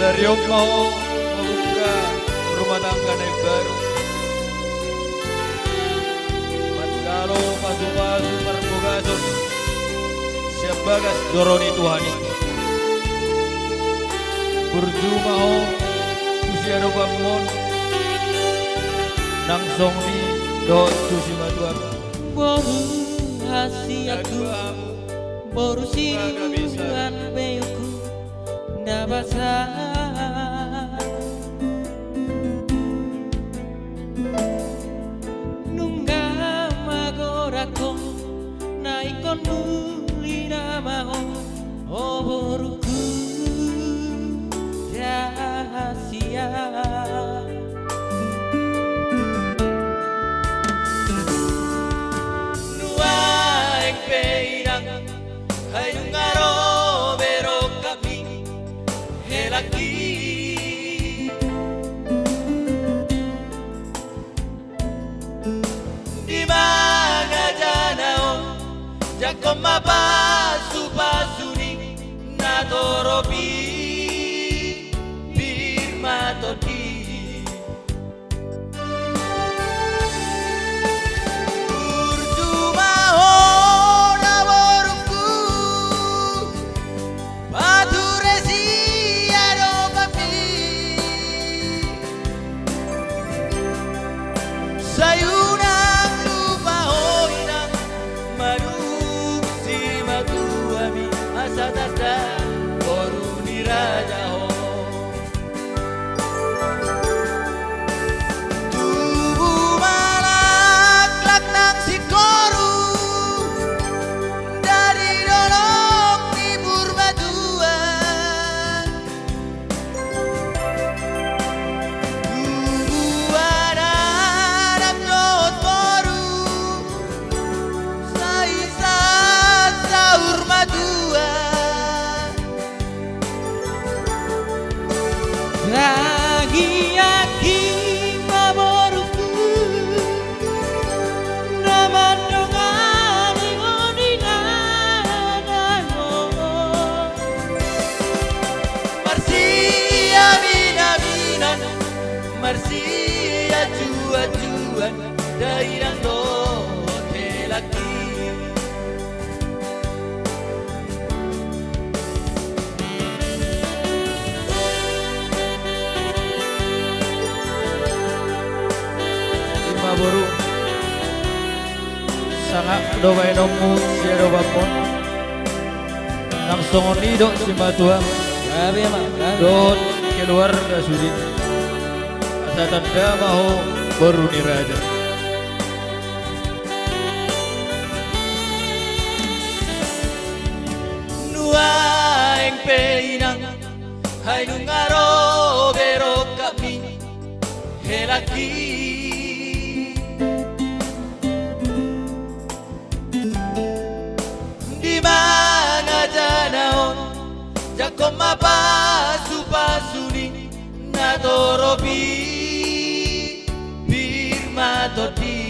Saudariong mau membuka rumah tangga yang baru. Matkalo pasu-pasu perbugasun siabagas doroni Tuhani. Berjumpa ho usia bangun nang songni do susima tuan. Boru hasiaku boru siruan beyuku nabasa nungga magorako naikon muli namaho oh boruku rahasia nuaing peirang hai nungaro bero kami helaki di mana janao jakom mabasu basuni nadorobi birma todi urjuma hora boruku paduresi arobapi sayunang lupa hoinang manuk si matuami asa tanda boruni raja ho tubuh malak nang si koru dari dolong libur batuan tubuh anak jod boru saisat sahur maduan Lagi aki maboruku naman dongan ngodinanano Marsia mina-minan Marsia cuan-cuan dairang dote laki Lima boru sangat doa nomu siaro bangun nang songoni do si matuang Grabe mak dot keluarga sudin asa tanda maho baru niraja. nuaing peinang hai nungaro bero kami helaki di mana janaon jakom mabasu basuni nadorobi birma todi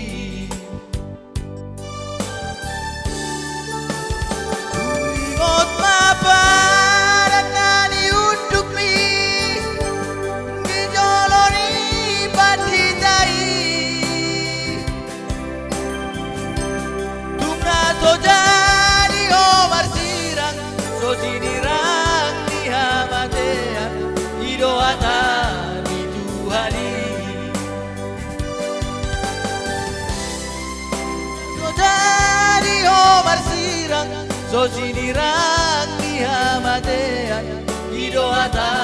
Ingot maparat nani untuk mi Gijoloni patitai Tumna so jadi omar sirang So sinirang di hamatean Idoatan di Tuhani So jadi omar sirang So sinirang di hamatean Idoatan